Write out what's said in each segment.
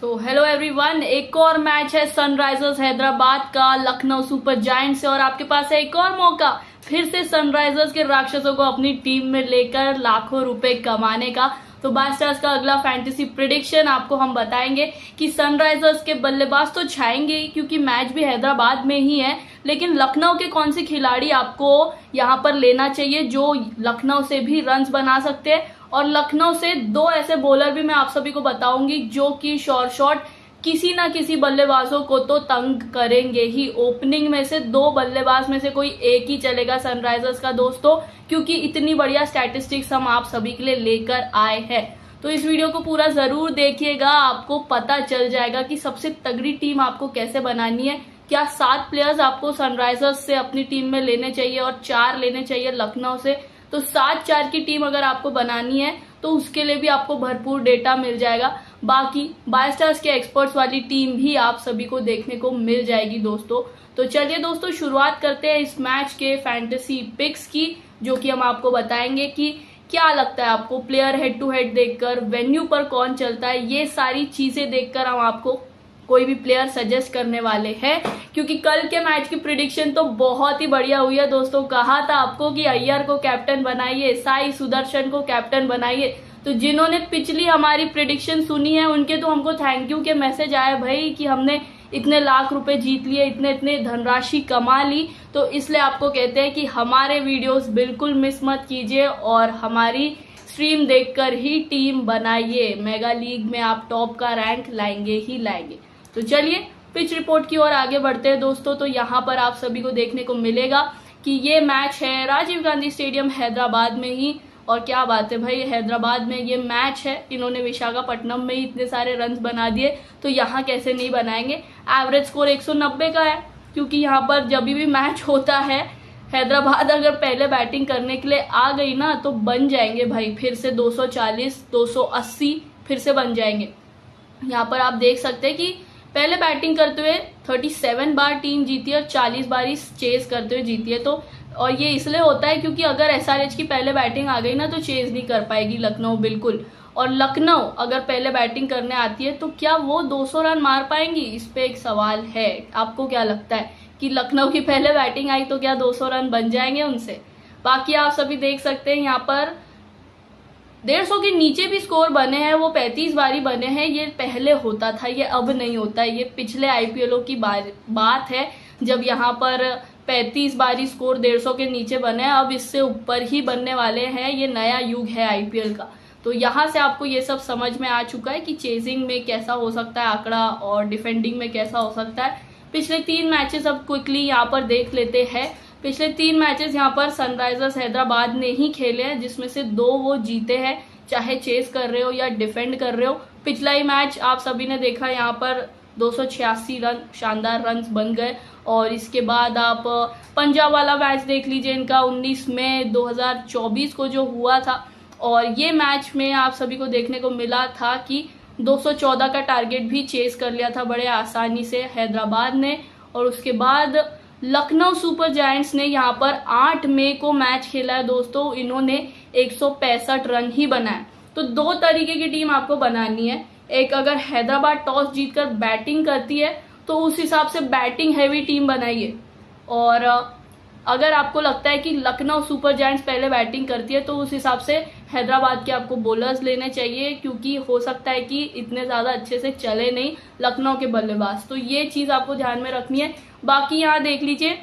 तो hello everyone, एक और मैच है सनराइजर्स हैदराबाद का लखनऊ सुपर जायंट्स से और आपके पास है एक और मौका फिर से सनराइजर्स के राक्षसों को अपनी टीम में लेकर लाखों रुपए कमाने का। तो बादशाह का अगला फैंटेसी प्रिडिक्शन आपको हम बताएंगे कि सनराइजर्स के बल्लेबाज तो छाएंगे क्योंकि मैच भी हैदराबाद में ही है, लेकिन लखनऊ के कौन से खिलाड़ी आपको यहां पर लेना चाहिए जो लखनऊ से भी रन्स बना सकते हैं। और लखनऊ से दो ऐसे बॉलर भी मैं आप सभी को बताऊंगी जो कि शॉर्ट किसी ना किसी बल्लेबाजों को तो तंग करेंगे ही। ओपनिंग में से दो बल्लेबाज में से कोई एक ही चलेगा सनराइजर्स का दोस्तों, क्योंकि इतनी बढ़िया स्टैटिस्टिक्स हम आप सभी के लिए लेकर आए हैं। तो इस वीडियो को पूरा जरूर देखिएगा, आपको पता चल जाएगा कि सबसे तगड़ी टीम आपको कैसे बनानी है। क्या 7 प्लेयर्स आपको सनराइजर्स से अपनी टीम में लेने चाहिए और 4 लेने चाहिए लखनऊ से। तो 7-4 की टीम अगर आपको बनानी है तो उसके लिए भी आपको भरपूर डेटा मिल जाएगा। बाकी बायस्टार्स के एक्सपर्ट्स वाली टीम भी आप सभी को देखने को मिल जाएगी दोस्तों। तो चलिए दोस्तों, शुरुआत करते हैं इस मैच के फैंटेसी पिक्स की, जो कि हम आपको बताएंगे कि क्या लगता है आपको प्लेयर हेड टू हेड देखकर, वेन्यू पर कौन चलता है, ये सारी चीजें देखकर हम आपको कोई भी प्लेयर सजेस्ट करने वाले हैं। क्योंकि कल के मैच की प्रिडिक्शन तो बहुत ही बढ़िया हुई है दोस्तों। कहा था आपको कि अय्यर को कैप्टन बनाइए, साई सुदर्शन को कैप्टन बनाइए। तो जिन्होंने पिछली हमारी प्रिडिक्शन सुनी है उनके तो हमको थैंक यू के मैसेज आए भाई कि हमने इतने लाख रुपए जीत लिए, इतने इतने धनराशि कमा ली। तो इसलिए आपको कहते हैं कि हमारे वीडियोस बिल्कुल मिस मत कीजिए और हमारी स्ट्रीम देखकर ही टीम बनाइए। मेगा लीग में आप टॉप का रैंक लाएंगे ही लाएंगे। तो चलिए पिच रिपोर्ट की ओर आगे बढ़ते हैं दोस्तों। तो यहाँ पर आप सभी को देखने को मिलेगा कि ये मैच है राजीव गांधी स्टेडियम हैदराबाद में ही। और क्या बात है भाई, हैदराबाद में ये मैच है। इन्होंने विशाखापट्टनम में ही इतने सारे रन्स बना दिए तो यहाँ कैसे नहीं बनाएंगे। एवरेज स्कोर 190 का है, क्योंकि यहाँ पर जब भी मैच होता है हैदराबाद अगर पहले बैटिंग करने के लिए आ गई ना तो बन जाएंगे भाई फिर से 240 280 फिर से बन जाएंगे। यहाँ पर आप देख सकते हैं कि पहले बैटिंग करते हुए 37 बार टीम जीती है और 40 बार ही चेज करते हुए जीती है। तो और ये इसलिए होता है क्योंकि अगर एसआरएच की पहले बैटिंग आ गई ना तो चेज नहीं कर पाएगी लखनऊ बिल्कुल। और लखनऊ अगर पहले बैटिंग करने आती है तो क्या वो 200 रन मार पाएंगी, इस पे एक सवाल है। आपको क्या लगता है कि लखनऊ की पहले बैटिंग आई तो क्या 200 रन बन जाएंगे उनसे। बाकी आप सभी देख सकते हैं यहाँ पर 150 के नीचे भी स्कोर बने हैं, वो 35 बारी बने हैं। ये पहले होता था, ये अब नहीं होता है। ये पिछले आईपीएलों की बात है जब यहाँ पर 35 बारी स्कोर 150 के नीचे बने हैं। अब इससे ऊपर ही बनने वाले हैं। ये नया युग है आईपीएल का। तो यहाँ से आपको ये सब समझ में आ चुका है कि चेजिंग में कैसा हो सकता है आंकड़ा और डिफेंडिंग में कैसा हो सकता है। पिछले 3 मैचेस अब क्विकली यहाँ पर देख लेते हैं। पिछले 3 मैचेस यहाँ पर सनराइजर्स हैदराबाद ने ही खेले हैं, जिसमें से 2 वो जीते हैं, चाहे चेस कर रहे हो या डिफेंड कर रहे हो। पिछला ही मैच आप सभी ने देखा, यहाँ पर 286 रन शानदार रन्स बन गए। और इसके बाद आप पंजाब वाला मैच देख लीजिए इनका 19 मई 2024 को जो हुआ था। और ये मैच में आप सभी को देखने को मिला था कि 214 का टारगेट भी चेस कर लिया था बड़े आसानी से हैदराबाद ने। और उसके बाद लखनऊ सुपर जायंट्स ने यहाँ पर 8 मई को मैच खेला है दोस्तों। इन्होंने 165 रन ही बनाए। तो 2 तरीके की टीम आपको बनानी है। एक, अगर हैदराबाद टॉस जीतकर बैटिंग करती है तो उस हिसाब से बैटिंग हैवी टीम बनाइए। और अगर आपको लगता है कि लखनऊ सुपर जायंट्स पहले बैटिंग करती है तो उस हिसाब से हैदराबाद के आपको बॉलर्स लेने चाहिए, क्योंकि हो सकता है कि इतने ज्यादा अच्छे से चले नहीं लखनऊ के बल्लेबाज। तो ये चीज आपको ध्यान में रखनी है। बाकी यहाँ देख लीजिए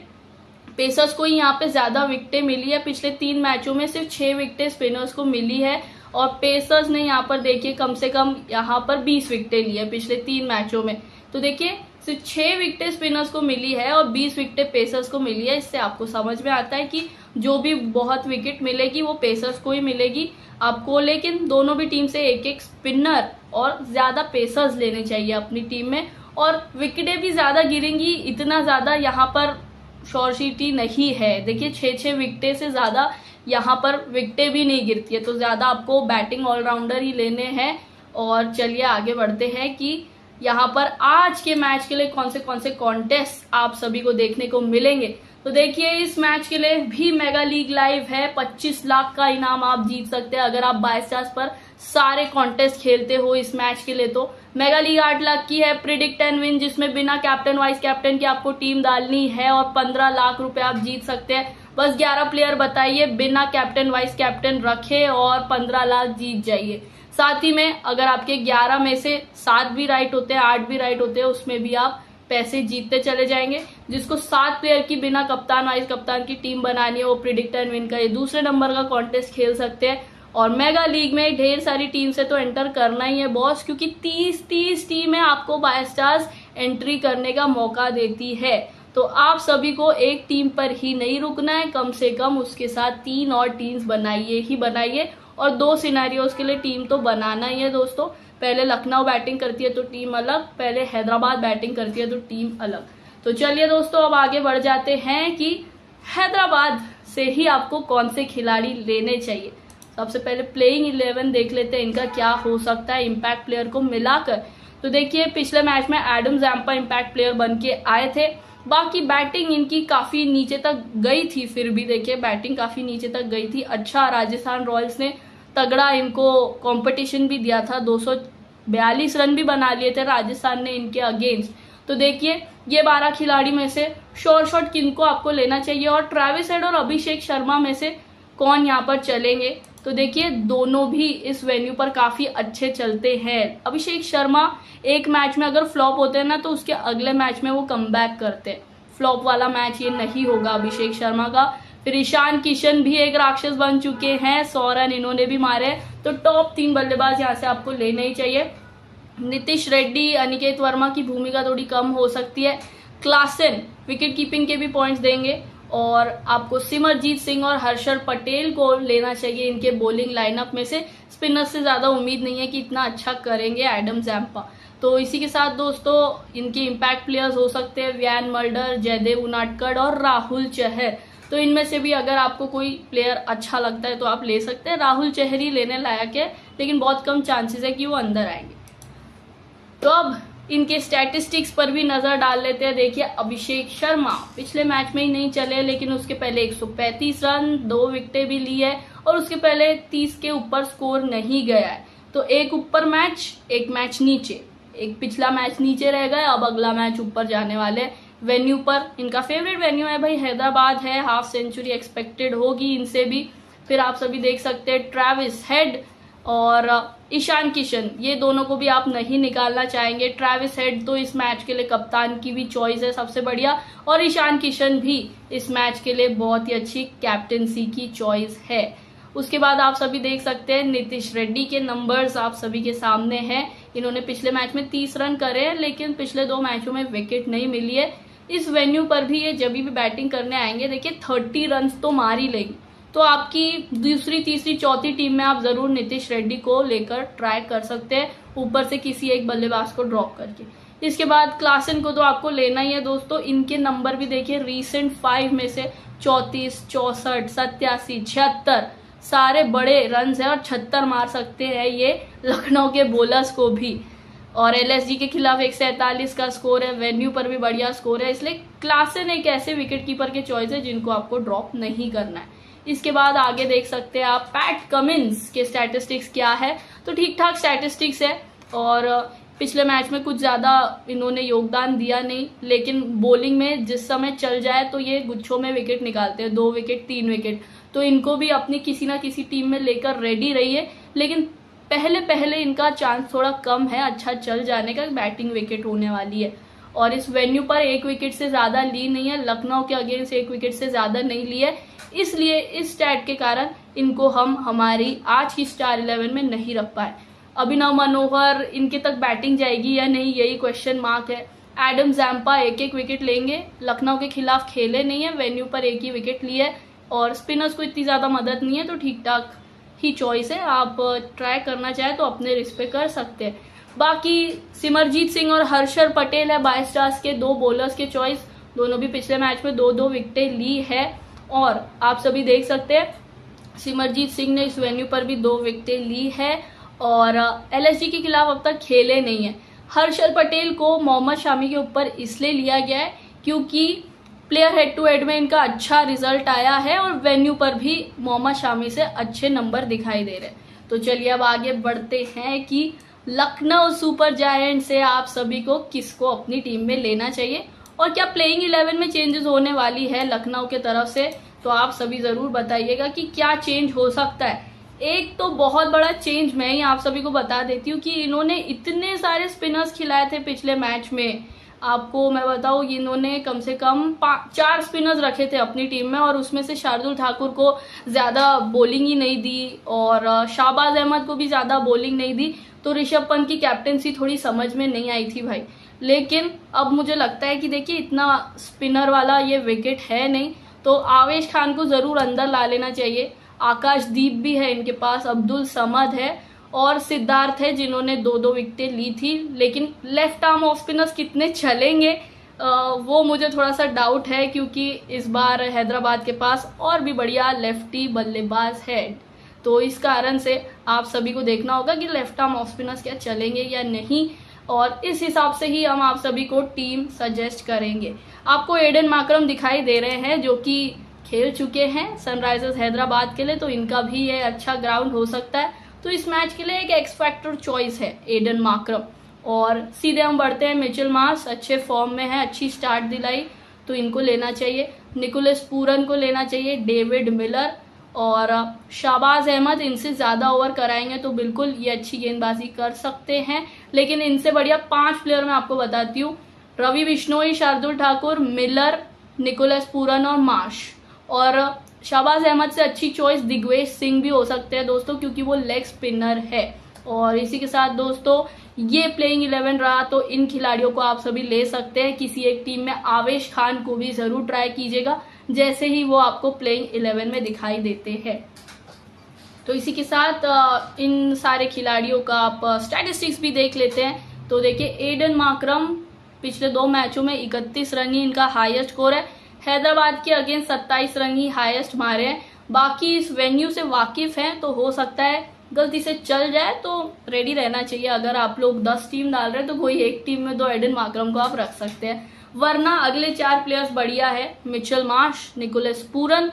पेसर्स को यहाँ पे ज्यादा विकेटें मिली है। पिछले 3 मैचों में सिर्फ 6 विकेटें स्पिनर्स को मिली है और पेसर्स ने यहाँ पर देखिए कम से कम यहाँ पर 20 विकेटें ली है पिछले 3 मैचों में। तो देखिए सिर्फ 6 विकेटें स्पिनर्स को मिली है और 20 विकेटें पेसर्स को मिली है। इससे आपको समझ में आता है कि जो भी बहुत विकेट मिलेगी वो पेसर्स को ही मिलेगी आपको। लेकिन दोनों भी टीम से एक एक स्पिनर और ज्यादा पेसर्स लेने चाहिए अपनी टीम में। और विकेटें भी ज्यादा गिरेंगी, इतना ज्यादा यहाँ पर शॉर्सिटी नहीं है। देखिए 6-6 विकेटें से ज्यादा यहाँ पर विकेटें भी नहीं गिरती है। तो ज्यादा आपको बैटिंग ऑलराउंडर ही लेने हैं। और चलिए आगे बढ़ते हैं कि यहाँ पर आज के मैच के लिए कौन से कॉन्टेस्ट आप सभी को देखने को मिलेंगे। तो देखिए इस मैच के लिए भी मेगा लीग लाइव है, 25 लाख का इनाम आप जीत सकते हैं अगर आप 22 स्टार्स पर सारे कॉन्टेस्ट खेलते हो इस मैच के लिए। तो मेगा लीग 8 लाख की है, प्रिडिक्ट एंड विन जिसमें बिना कैप्टन वाइस कैप्टन की आपको टीम डालनी है और 15 लाख रुपए आप जीत सकते हैं। बस 11 प्लेयर बताइए बिना कैप्टन वाइस कैप्टन रखे और 15 लाख जीत जाइए। साथ ही में अगर आपके 11 में से 7 भी राइट होते हैं, 8 भी राइट होते हैं, उसमें भी आप पैसे जीतते चले जाएंगे। जिसको 7 प्लेयर की बिना कप्तान वाइस कप्तान की टीम बनानी है वो प्रिडिक्ट एंड विन का ये दूसरे नंबर का कॉन्टेस्ट खेल सकते हैं। और मेगा लीग में ढेर सारी टीम से तो एंटर करना ही है बॉस, क्योंकि 30 टीमें आपको 22 स्टार्स एंट्री करने का मौका देती है। तो आप सभी को एक टीम पर ही नहीं रुकना है, कम से कम उसके साथ 3 और टीम्स बनाइए ही बनाइए। और 2 सिनेरियोज के लिए टीम तो बनाना ही है दोस्तों। पहले लखनऊ बैटिंग करती है तो टीम अलग, पहले हैदराबाद बैटिंग करती है तो टीम अलग। तो चलिए दोस्तों अब आगे बढ़ जाते हैं कि हैदराबाद से ही आपको कौन से खिलाड़ी लेने चाहिए। सबसे पहले प्लेइंग 11 देख लेते हैं इनका क्या हो सकता है इम्पैक्ट प्लेयर को मिलाकर। तो देखिए पिछले मैच में एडम जैम्पा इम्पैक्ट प्लेयर बन के आए थे। बाकी बैटिंग इनकी काफी नीचे तक गई थी, फिर भी देखिए बैटिंग काफी नीचे तक गई थी। अच्छा राजस्थान रॉयल्स ने तगड़ा इनको कंपटीशन भी दिया था, 242 रन भी बना लिए थे राजस्थान ने इनके अगेंस्ट। तो देखिए ये 12 खिलाड़ी में से शॉर्ट शॉट किनको आपको लेना चाहिए और ट्रेविस हेड और अभिषेक शर्मा में से कौन यहाँ पर चलेंगे। तो देखिए दोनों भी इस वेन्यू पर काफी अच्छे चलते हैं। अभिषेक शर्मा एक मैच में अगर फ्लॉप होते हैं ना तो उसके अगले मैच में वो कमबैक करते हैं। फ्लॉप वाला मैच ये नहीं होगा अभिषेक शर्मा का। फिर ईशान किशन भी एक राक्षस बन चुके हैं, 100 रन इन्होंने भी मारे। तो टॉप 3 बल्लेबाज यहाँ से आपको लेने ही चाहिए। नीतीश रेड्डी, अनिकेत वर्मा की भूमिका थोड़ी कम हो सकती है। क्लासन विकेट कीपिंग के भी पॉइंट्स देंगे। और आपको सिमरजीत सिंह और हर्षल पटेल को लेना चाहिए इनके बॉलिंग लाइनअप में से। स्पिनर से ज्यादा उम्मीद नहीं है कि इतना अच्छा करेंगे एडम जैम्पा। तो इसी के साथ दोस्तों इनके इम्पैक्ट प्लेयर्स हो सकते हैं व्यान मल्डर, जयदेव उनाडकट और राहुल चहर। तो इनमें से भी अगर आपको कोई प्लेयर अच्छा लगता है तो आप ले सकते हैं। राहुल चहर ही लेने लायक है, लेकिन बहुत कम चांसेस है कि वो अंदर आएंगे। तो अब इनके स्टैटिस्टिक्स पर भी नजर डाल लेते हैं। देखिए अभिषेक शर्मा पिछले मैच में ही नहीं चले, लेकिन उसके पहले 135 रन, 2 विकेटें भी ली है और उसके पहले 30 के ऊपर स्कोर नहीं गया है। तो एक ऊपर मैच, एक मैच नीचे, एक पिछला मैच नीचे रह गए, अब अगला मैच ऊपर जाने वाले। वेन्यू पर इनका फेवरेट वेन्यू है भाई हैदराबाद है, हाफ सेंचुरी एक्सपेक्टेड होगी इनसे भी। फिर आप सभी देख सकते हैं ट्रेविस हेड और ईशान किशन, ये दोनों को भी आप नहीं निकालना चाहेंगे। ट्रेविस हेड तो इस मैच के लिए कप्तान की भी चॉइस है सबसे बढ़िया, और ईशान किशन भी इस मैच के लिए बहुत ही अच्छी कैप्टेंसी की चॉइस है। उसके बाद आप सभी देख सकते हैं नीतीश रेड्डी के नंबर्स आप सभी के सामने हैं। इन्होंने पिछले मैच में 30 रन करे हैं, लेकिन पिछले 2 मैचों में विकेट नहीं मिली है। इस वेन्यू पर भी ये जब भी बैटिंग करने आएंगे देखिए 30 रन तो मार ही लेंगे। तो आपकी दूसरी, तीसरी, चौथी टीम में आप जरूर नीतीश रेड्डी को लेकर ट्राई कर सकते हैं, ऊपर से किसी एक बल्लेबाज को ड्रॉप करके। इसके बाद क्लासन को तो आपको लेना ही है दोस्तों। इनके नंबर भी देखिए रीसेंट 5 में से 34, 64, 87, 76 सारे बड़े रन है और 76 मार सकते हैं ये लखनऊ के बोलर्स को भी। और एलएसजी के खिलाफ 147 का स्कोर है, वेन्यू पर भी बढ़िया स्कोर है। इसलिए क्लासन एक ऐसे विकेट कीपर के चॉइस है जिनको आपको ड्रॉप नहीं करना है। इसके बाद आगे देख सकते हैं आप पैट कमिंस के स्टैटिस्टिक्स क्या है। तो ठीक ठाक स्टैटिस्टिक्स है और पिछले मैच में कुछ ज्यादा इन्होंने योगदान दिया नहीं, लेकिन बॉलिंग में जिस समय चल जाए तो ये गुच्छों में विकेट निकालते हैं, 2 विकेट, 3 विकेट। तो इनको भी अपनी किसी ना किसी टीम में लेकर रेडी रहिए, लेकिन पहले इनका चांस थोड़ा कम है अच्छा चल जाने का, बैटिंग विकेट होने वाली है। और इस वेन्यू पर 1 विकेट से ज्यादा ली नहीं है, लखनऊ के अगेंस्ट 1 विकेट से ज्यादा नहीं ली है। इसलिए इस स्टैट के कारण इनको हम हमारी आज की स्टार 11 में नहीं रख पाए। अभिनव मनोहर, इनके तक बैटिंग जाएगी या नहीं यही क्वेश्चन मार्क है। एडम जैम्पा 1-1 विकेट लेंगे, लखनऊ के खिलाफ खेले नहीं है, वेन्यू पर 1 ही विकेट ली है और स्पिनर्स को इतनी ज्यादा मदद नहीं है, तो ठीक ठाक ही चॉइस है। आप ट्राई करना चाहे तो अपने रिस्क पे कर सकते हैं। बाकी सिमरजीत सिंह और हर्षल पटेल है 22 स्टार्स के 2 बॉलर्स के चॉइस, दोनों भी पिछले मैच में 2-2 विकेटें ली है। और आप सभी देख सकते हैं सिमरजीत सिंह ने इस वेन्यू पर भी 2 विकेटें ली है और एलएसजी के खिलाफ अब तक खेले नहीं है। हर्षल पटेल को मोहम्मद शामी के ऊपर इसलिए लिया गया है क्योंकि प्लेयर हेड टू हेड में इनका अच्छा रिजल्ट आया है और वेन्यू पर भी मोहम्मद शामी से अच्छे नंबर दिखाई दे रहे हैं। तो चलिए अब आगे बढ़ते हैं कि लखनऊ सुपर जायंट से आप सभी को किसको अपनी टीम में लेना चाहिए और क्या प्लेइंग 11 में चेंजेस होने वाली है लखनऊ के तरफ से। तो आप सभी जरूर बताइएगा कि क्या चेंज हो सकता है। एक तो बहुत बड़ा चेंज मैं ही आप सभी को बता देती हूँ कि इन्होंने इतने सारे स्पिनर्स खिलाए थे पिछले मैच में। आपको मैं बताऊं, इन्होंने कम से कम 4 स्पिनर्स रखे थे अपनी टीम में और उसमें से शार्दुल ठाकुर को ज्यादा बॉलिंग ही नहीं दी और शाहबाज अहमद को भी ज्यादा बॉलिंग नहीं दी। तो ऋषभ पंत की कैप्टेंसी थोड़ी समझ में नहीं आई थी भाई। लेकिन अब मुझे लगता है कि देखिए इतना स्पिनर वाला ये विकेट है नहीं, तो आवेश खान को जरूर अंदर ला लेना चाहिए। आकाशदीप भी है इनके पास, अब्दुल समद है और सिद्धार्थ है जिन्होंने 2-2 विकेटें ली थी। लेकिन लेफ्ट आर्म ऑफ स्पिनर्स कितने चलेंगे वो मुझे थोड़ा सा डाउट है, क्योंकि इस बार हैदराबाद के पास और भी बढ़िया लेफ्टी बल्लेबाज है। तो इस कारण से आप सभी को देखना होगा कि लेफ्ट आर्म ऑफ स्पिनर्स क्या चलेंगे या नहीं, और इस हिसाब से ही हम आप सभी को टीम सजेस्ट करेंगे। आपको एडन माकरम दिखाई दे रहे हैं जो कि खेल चुके हैं सनराइजर्स हैदराबाद के लिए, तो इनका भी ये अच्छा ग्राउंड हो सकता है। तो इस मैच के लिए एक एक्स फैक्टर चॉइस है एडन माकरम। और सीधे हम बढ़ते हैं मिचेल मार्श, अच्छे फॉर्म में है, अच्छी स्टार्ट दिलाई, तो इनको लेना चाहिए। निकोलस पूरन को लेना चाहिए, डेविड मिलर और शाहबाज अहमद इनसे ज्यादा ओवर कराएंगे तो बिल्कुल ये अच्छी गेंदबाजी कर सकते हैं। लेकिन इनसे बढ़िया 5 प्लेयर मैं आपको बताती हूँ, Ravi Bishnoi, Shardul Thakur, Miller, Nicholas Pooran और मार्श। और शाहबाज अहमद से अच्छी चॉइस दिग्वेश सिंह भी हो सकते हैं दोस्तों, क्योंकि वो लेग स्पिनर है। और इसी के साथ दोस्तों ये प्लेइंग 11 रहा, तो इन खिलाड़ियों को आप सभी ले सकते हैं। किसी एक टीम में आवेश खान को भी जरूर ट्राई कीजिएगा जैसे ही वो आपको प्लेइंग 11 में दिखाई देते हैं। तो इसी के साथ इन सारे खिलाड़ियों का आप स्टैटिस्टिक्स भी देख लेते हैं। तो देखिए एडन माकरम पिछले 2 मैचों में 31 रन ही इनका हाईएस्ट स्कोर है। हैदराबाद के अगेंस्ट 27 रन ही हाईएस्ट मारे हैं। बाकी इस वेन्यू से वाकिफ हैं, तो हो सकता है गलती से चल जाए, तो रेडी रहना चाहिए। अगर आप लोग 10 टीम डाल रहे हैं तो कोई एक टीम में तो एडन माकरम को आप रख सकते हैं, वरना अगले 4 प्लेयर्स बढ़िया है। Mitchell Marsh, Nicholas Pooran,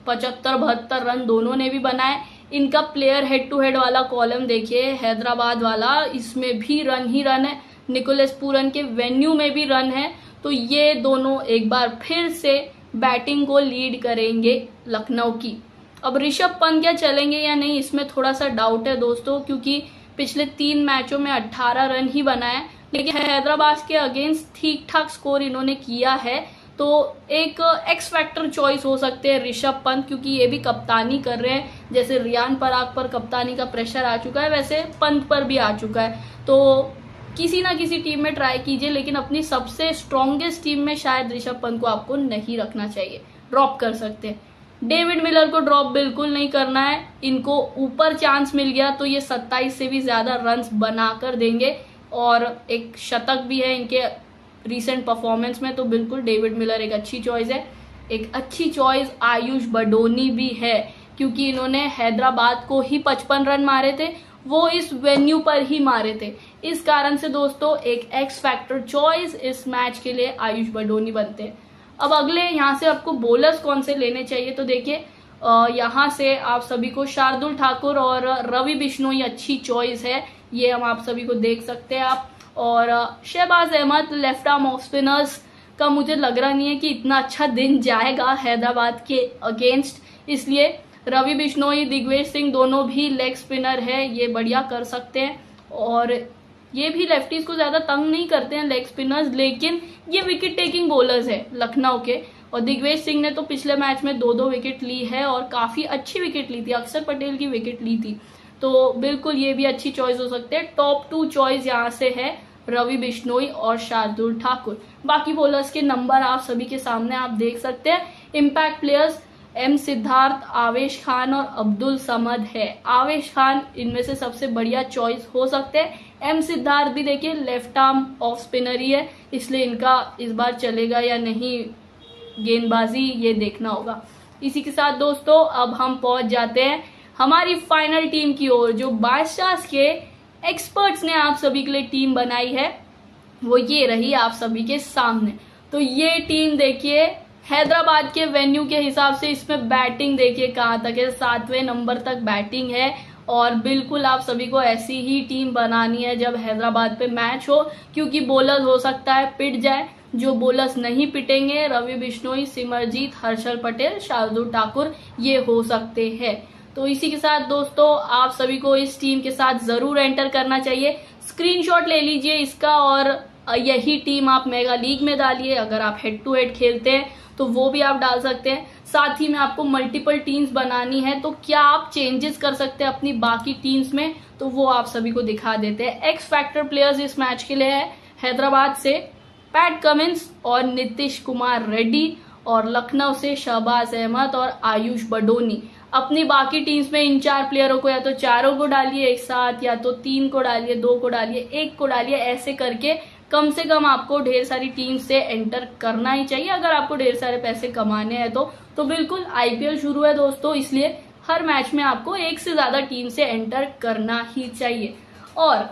75-72 run दोनों ने भी बनाए। इनका प्लेयर हेड टू हेड वाला कॉलम देखिए, हैदराबाद वाला, इसमें भी रन ही रन है। निकोलस पूरन के वेन्यू में भी रन है। तो ये दोनों एक बार फिर से बैटिंग को लीड करेंगे लखनऊ की। अब ऋषभ पंत क्या चलेंगे या नहीं, इसमें थोड़ा सा डाउट है दोस्तों, क्योंकि पिछले 3 मैचों में 18 रन ही बनाए, लेकिन हैदराबाद के अगेंस्ट ठीक ठाक स्कोर इन्होंने किया है। तो एक एक्स फैक्टर चॉइस हो सकते हैं ऋषभ पंत, क्योंकि ये भी कप्तानी कर रहे हैं। जैसे रियान पराग पर कप्तानी का प्रेशर आ चुका है, वैसे पंत पर भी आ चुका है। तो किसी ना किसी टीम में ट्राई कीजिए, लेकिन अपनी सबसे स्ट्रॉन्गेस्ट टीम में शायद ऋषभ पंत को आपको नहीं रखना चाहिए, ड्रॉप कर सकते हैं। डेविड मिलर को ड्रॉप बिल्कुल नहीं करना है। इनको ऊपर चांस मिल गया तो ये 27 से भी ज्यादा रन्स बनाकर देंगे, और एक शतक भी है इनके रीसेंट परफॉर्मेंस में, तो बिल्कुल डेविड मिलर एक अच्छी चॉइस है। एक अच्छी चॉइस आयुष बडोनी भी है, क्योंकि इन्होंने हैदराबाद को ही 55 रन मारे थे, वो इस वेन्यू पर ही मारे थे। इस कारण से दोस्तों एक एक्स फैक्टर चॉइस इस मैच के लिए आयुष बडोनी बनते हैं। अब अगले यहाँ से आपको बोलर्स कौन से लेने चाहिए, तो देखिए यहाँ से आप सभी को शार्दुल ठाकुर और रवि बिश्नोई अच्छी चॉइस है, ये हम आप सभी को देख सकते हैं आप। और Shahbaz Ahmed left arm off spinners का मुझे लग रहा नहीं है कि इतना अच्छा दिन जाएगा हैदराबाद के अगेंस्ट, इसलिए रवि बिश्नोई, दिग्वेश सिंह दोनों भी लेग स्पिनर है, ये बढ़िया कर सकते हैं। और ये भी लेफ्टीज को ज्यादा तंग नहीं करते हैं लेग स्पिनर्स, लेकिन ये विकेट टेकिंग बॉलर्स है लखनऊ के। और दिग्वेश सिंह ने तो पिछले मैच में 2-2 विकेट ली है और काफी अच्छी विकेट ली थी, अक्षर पटेल की विकेट ली थी। तो बिल्कुल ये भी अच्छी चॉइस हो सकते हैं। टॉप 2 चॉइस यहाँ से है रवि बिश्नोई और शार्दुल ठाकुर। बाकी बॉलर्स के नंबर आप सभी के सामने आप देख सकते हैं। इम्पैक्ट प्लेयर्स एम सिद्धार्थ, आवेश खान और अब्दुल समद है। आवेश खान इनमें से सबसे बढ़िया चॉइस हो सकते हैं। एम सिद्धार्थ भी देखिए लेफ्ट आर्म ऑफ स्पिनर ही है, इसलिए इनका इस बार चलेगा या नहीं गेंदबाजी ये देखना होगा। इसी के साथ दोस्तों अब हम पहुंच जाते हैं हमारी फाइनल टीम की ओर, जो बादशाह के एक्सपर्ट्स ने आप सभी के लिए टीम बनाई है, वो ये रही आप सभी के सामने। तो ये टीम देखिए हैदराबाद के वेन्यू के हिसाब से इसमें बैटिंग देखिए कहाँ तक है, 7वें नंबर तक बैटिंग है। और बिल्कुल आप सभी को ऐसी ही टीम बनानी है जब हैदराबाद पे मैच हो, क्योंकि बोलर्स हो सकता है पिट जाए। जो बोलर्स नहीं पिटेंगे, रवि बिश्नोई, सिमरजीत, हर्षल पटेल, शार्दुल ठाकुर, ये हो सकते हैं। तो इसी के साथ दोस्तों आप सभी को इस टीम के साथ जरूर एंटर करना चाहिए। स्क्रीनशॉट ले लीजिए इसका और यही टीम आप मेगा लीग में डालिए। अगर आप हेड टू हेड खेलते हैं तो वो भी आप डाल सकते हैं। साथ ही में आपको मल्टीपल टीम्स बनानी है तो क्या आप चेंजेस कर सकते हैं अपनी बाकी टीम्स में, तो वो आप सभी को दिखा देते हैं। एक्स फैक्टर प्लेयर्स इस मैच के लिए है हैदराबाद से पैट कमिंस और नीतीश कुमार रेड्डी, और लखनऊ से शहबाज अहमद और आयुष बडोनी। अपनी बाकी टीम्स में इन 4 प्लेयरों को या तो चारों को डालिए एक साथ, या तो 3 को डालिए, 2 को डालिए, 1 को डालिए। ऐसे करके कम से कम आपको ढेर सारी टीम से एंटर करना ही चाहिए अगर आपको ढेर सारे पैसे कमाने हैं तो बिल्कुल आईपीएल शुरू है दोस्तों, इसलिए हर मैच में आपको एक से ज्यादा टीम से एंटर करना ही चाहिए। और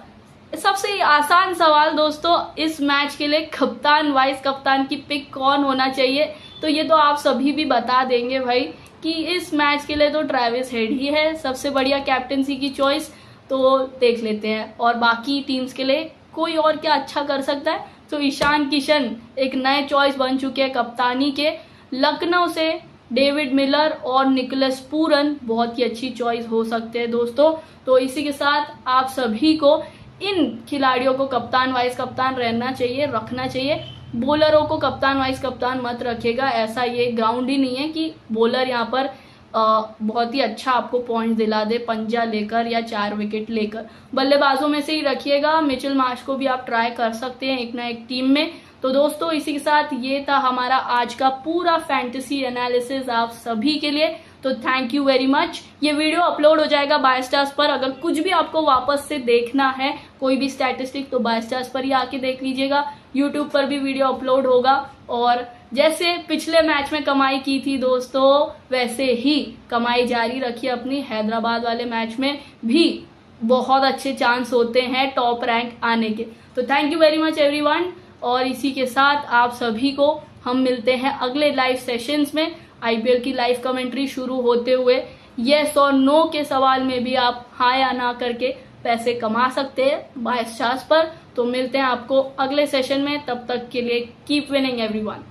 सबसे आसान सवाल दोस्तों इस मैच के लिए, कप्तान वाइस कप्तान की पिक कौन होना चाहिए, तो ये तो आप सभी भी बता देंगे भाई कि इस मैच के लिए तो ट्रेविस हेड ही है सबसे बढ़िया कैप्टनसी की चॉइस। तो देख लेते हैं और बाकी टीम्स के लिए कोई और क्या अच्छा कर सकता है, तो ईशान किशन एक नए चॉइस बन चुके हैं कप्तानी के। लखनऊ से डेविड मिलर और निकोलस पूरन बहुत ही अच्छी चॉइस हो सकते हैं दोस्तों। तो इसी के साथ आप सभी को इन खिलाड़ियों को कप्तान वाइस कप्तान रहना चाहिए, रखना चाहिए। बॉलरों को कप्तान वाइस कप्तान मत रखेगा, ऐसा ये ग्राउंड ही नहीं है कि बॉलर यहाँ पर बहुत ही अच्छा आपको पॉइंट दिला दे पंजा लेकर या 4 विकेट लेकर। बल्लेबाजों में से ही रखिएगा, मिचेल मार्श को भी आप ट्राई कर सकते हैं एक ना एक टीम में। तो दोस्तों इसी के साथ ये था हमारा आज का पूरा फैंटेसी एनालिसिस आप सभी के लिए। तो थैंक यू वेरी मच। ये वीडियो अपलोड हो जाएगा बाय स्टार्स पर। अगर कुछ भी आपको वापस से देखना है कोई भी स्टैटिस्टिक तो बाय स्टार्स पर ही आके देख लीजिएगा। यूट्यूब पर भी वीडियो अपलोड होगा और जैसे पिछले मैच में कमाई की थी दोस्तों वैसे ही कमाई जारी रखिए अपनी। हैदराबाद वाले मैच में भी बहुत अच्छे चांस होते हैं टॉप रैंक आने के। तो thank you very much everyone. और इसी के साथ आप सभी को हम मिलते हैं अगले लाइव सेशंस में। आईपीएल की लाइव कमेंट्री शुरू होते हुए यस और नो के सवाल में भी आप हाँ या ना करके पैसे कमा सकते हैं बाय स्टार्स पर। तो मिलते हैं आपको अगले सेशन में, तब तक के लिए कीप विनिंग एवरीवन।